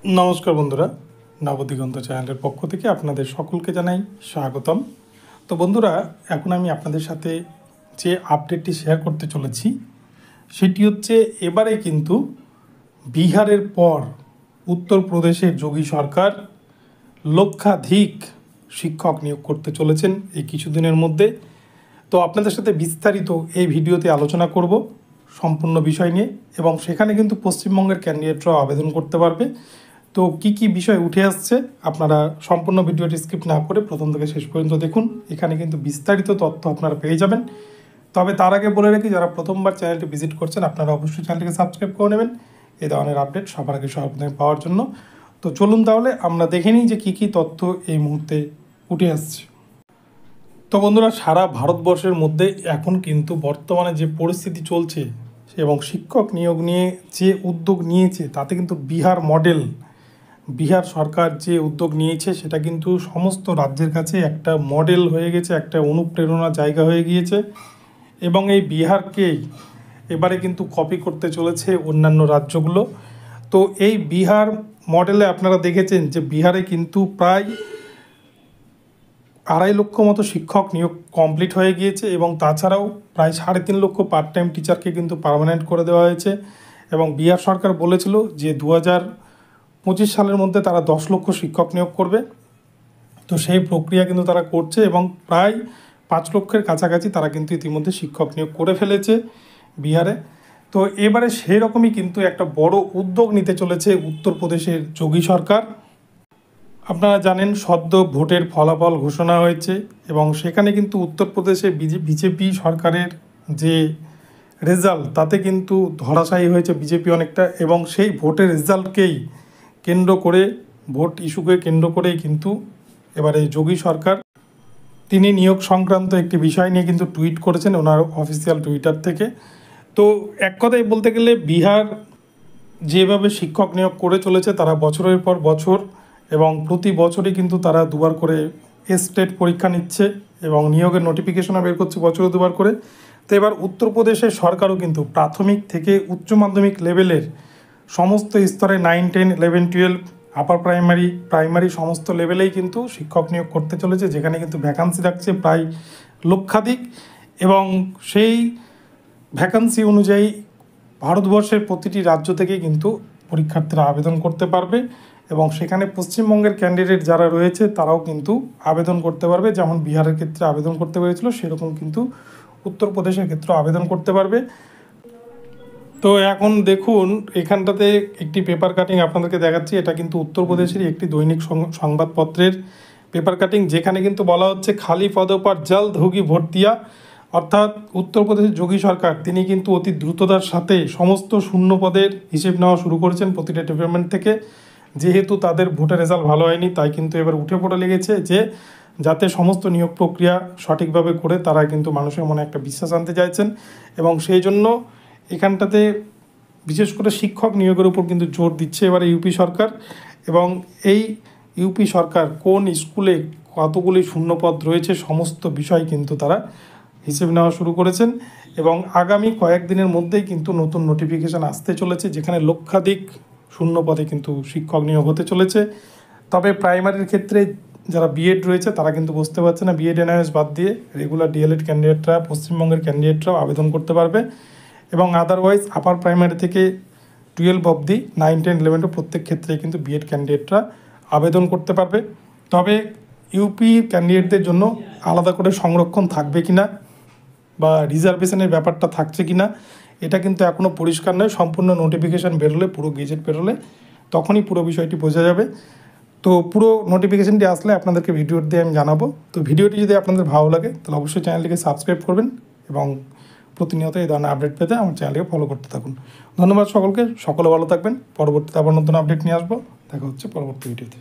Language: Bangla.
নমস্কার বন্ধুরা, নবদিগন্ত চ্যানেলের পক্ষ থেকে আপনাদের সকলকে জানাই স্বাগতম। তো বন্ধুরা, এখন আমি আপনাদের সাথে যে আপডেটটি শেয়ার করতে চলেছি সেটি হচ্ছে এবারে কিন্তু বিহারের পর উত্তরপ্রদেশের যোগী সরকার লক্ষাধিক শিক্ষক নিয়োগ করতে চলেছেন এই কিছুদিনের মধ্যে। তো আপনাদের সাথে বিস্তারিত এই ভিডিওতে আলোচনা করব সম্পূর্ণ বিষয় নিয়ে, এবং সেখানে কিন্তু পশ্চিমবঙ্গের ক্যান্ডিডেটরাও আবেদন করতে পারবে। তো কি কি বিষয় উঠে আসছে আপনারা সম্পূর্ণ ভিডিওটি স্কিপ না করে প্রথম থেকে শেষ পর্যন্ত দেখুন, এখানে কিন্তু বিস্তারিত তথ্য আপনারা পেয়ে যাবেন। তবে তার আগে বলে রাখি, যারা প্রথমবার চ্যানেলটি ভিজিট করছেন আপনারা অবশ্যই চ্যানেলটিকে সাবস্ক্রাইব করে নেবেন এই ধরনের আপডেট সবার আগে সর্বপ্রথমে পাওয়ার জন্য। তো চলুন তাহলে আমরা দেখে নিই যে কী কী তথ্য এই মুহূর্তে উঠে আসছে। তো বন্ধুরা, সারা ভারতবর্ষের মধ্যে এখন কিন্তু বর্তমানে যে পরিস্থিতি চলছে এবং শিক্ষক নিয়োগ নিয়ে যে উদ্যোগ নিয়েছে তাতে কিন্তু বিহার সরকার যে উদ্যোগ নিয়েছে সেটা কিন্তু সমস্ত রাজ্যের কাছে একটা মডেল হয়ে গেছে, একটা অনুপ্রেরণার জায়গা হয়ে গিয়েছে। এবং এই বিহারকেই এবারে কিন্তু কপি করতে চলেছে অন্যান্য রাজ্যগুলো। তো এই বিহার মডেলে আপনারা দেখেছেন যে বিহারে কিন্তু প্রায় 2.5 লক্ষ মতো শিক্ষক নিয়োগ কমপ্লিট হয়ে গিয়েছে, এবং তাছাড়াও প্রায় 3.5 লক্ষ পার্ট টাইম টিচারকে কিন্তু পার্মানেন্ট করে দেওয়া হয়েছে। এবং বিহার সরকার বলেছিল যে 2025 সালের মধ্যে তারা 10 লক্ষ শিক্ষক নিয়োগ করবে। তো সেই প্রক্রিয়া কিন্তু তারা করছে, এবং প্রায় 5 লক্ষের কাছাকাছি তারা কিন্তু ইতিমধ্যে শিক্ষক নিয়োগ করে ফেলেছে বিহারে। তো এবারে সেই রকমই কিন্তু একটা বড় উদ্যোগ নিতে চলেছে উত্তরপ্রদেশের যোগী সরকার। আপনারা জানেন সদ্য ভোটের ফলাফল ঘোষণা হয়েছে, এবং সেখানে কিন্তু উত্তরপ্রদেশে বিজেপি সরকারের যে রেজাল্ট তাতে কিন্তু ধরাশায়ী হয়েছে বিজেপি অনেকটা। এবং সেই ভোটের রেজাল্টকেই কেন্দ্র করে, ভোট ইস্যুকে কেন্দ্র করেই কিন্তু এবারে যোগী সরকার তিনি নিয়োগ সংক্রান্ত একটি বিষয় নিয়ে কিন্তু টুইট করেছেন ওনার অফিসিয়াল টুইটার থেকে। তো এক কথায় বলতে গেলে বিহার যেভাবে শিক্ষক নিয়োগ করে চলেছে তারা বছরের পর বছর, এবং প্রতি বছরই কিন্তু তারা দুবার করে স্টেট পরীক্ষা নিচ্ছে এবং নিয়োগের নোটিফিকেশনও বের করছে বছরে দুবার করে। তো এবার উত্তরপ্রদেশের সরকারও কিন্তু প্রাথমিক থেকে উচ্চ মাধ্যমিক লেভেলের সমস্ত স্তরে 9, 10, 11, 12, আপার প্রাইমারি সমস্ত লেভেলেই কিন্তু শিক্ষক নিয়োগ করতে চলেছে, যেখানে কিন্তু ভ্যাকান্সি রাখছে প্রায় লক্ষাধিক। এবং সেই ভ্যাকান্সি অনুযায়ী ভারতবর্ষের প্রতিটি রাজ্য থেকে কিন্তু পরীক্ষার্থীরা আবেদন করতে পারবে, এবং সেখানে পশ্চিমবঙ্গের ক্যান্ডিডেট যারা রয়েছে তারাও কিন্তু আবেদন করতে পারবে। যেমন বিহারের ক্ষেত্রে আবেদন করতে পেরেছিল সেরকম কিন্তু উত্তরপ্রদেশের ক্ষেত্রে আবেদন করতে পারবে। তো এখন দেখুন এখানটাতে একটি পেপার কাটিং আপনাদেরকে দেখাচ্ছি। এটা কিন্তু উত্তরপ্রদেশেরই একটি দৈনিক সংবাদপত্রের পেপার কাটিং, যেখানে কিন্তু বলা হচ্ছে খালি পদ পর জলদ হোগি ভর্তিয়া। অর্থাৎ উত্তরপ্রদেশের যোগী সরকার তিনি কিন্তু অতি দ্রুততার সাথে সমস্ত শূন্য পদের হিসেব নেওয়া শুরু করেছেন প্রতিটা ডিপার্টমেন্ট থেকে। যেহেতু তাদের ভোটের রেজাল্ট ভালো হয়নি তাই কিন্তু এবার উঠে পড়ে লেগেছে যে যাতে সমস্ত নিয়োগ প্রক্রিয়া সঠিকভাবে করে তারা কিন্তু মানুষের মনে একটা বিশ্বাস আনতে চাইছেন। এবং সেই জন্য এখানটাতে বিশেষ করে শিক্ষক নিয়োগের উপর কিন্তু জোর দিচ্ছে এবারে ইউপি সরকার। এবং এই ইউপি সরকার কোন স্কুলে কতগুলি শূন্যপদ রয়েছে সমস্ত বিষয় কিন্তু তারা হিসেব নেওয়া শুরু করেছেন। এবং আগামী কয়েকদিনের মধ্যেই কিন্তু নতুন নোটিফিকেশান আসতে চলেছে, যেখানে লক্ষাধিক শূন্য পদে কিন্তু শিক্ষক নিয়োগ হতে চলেছে। তবে প্রাইমারির ক্ষেত্রে যারা বিএড রয়েছে তারা কিন্তু বুঝতে পারছে না, বিএড এনআইএস বাদ দিয়ে রেগুলার ডিএলএড ক্যান্ডিডেটরা পশ্চিমবঙ্গের ক্যান্ডিডেটরাও আবেদন করতে পারবে। এবং আদারওয়াইজ আপার প্রাইমারি থেকে 12 অবধি 9, 10, 11 প্রত্যেক ক্ষেত্রে কিন্তু বিএড ক্যান্ডিডেটরা আবেদন করতে পারবে। তবে ইউপি ক্যান্ডিডেটদের জন্য আলাদা করে সংরক্ষণ থাকবে কিনা বা রিজার্ভেশনের ব্যাপারটা থাকছে কিনা এটা কিন্তু এখনও পরিষ্কার নয়। সম্পূর্ণ নোটিফিকেশান বেরোলে, পুরো গেজেট বেরোলে তখনই পুরো বিষয়টি বোঝা যাবে। তো পুরো নোটিফিকেশানটি আসলে আপনাদেরকে ভিডিওর দিয়ে আমি জানাবো। তো ভিডিওটি যদি আপনাদের ভালো লাগে তাহলে অবশ্যই চ্যানেলটিকে সাবস্ক্রাইব করবেন, এবং প্রতিনিয়ত এই ধরনের আপডেট পেতে আমার চ্যানেলকে ফলো করতে থাকুন। ধন্যবাদ সকলকে, সকলে ভালো থাকবেন। পরবর্তীতে আবার নতুন আপডেট নিয়ে আসবো। দেখা হচ্ছে পরবর্তী ভিডিওতে।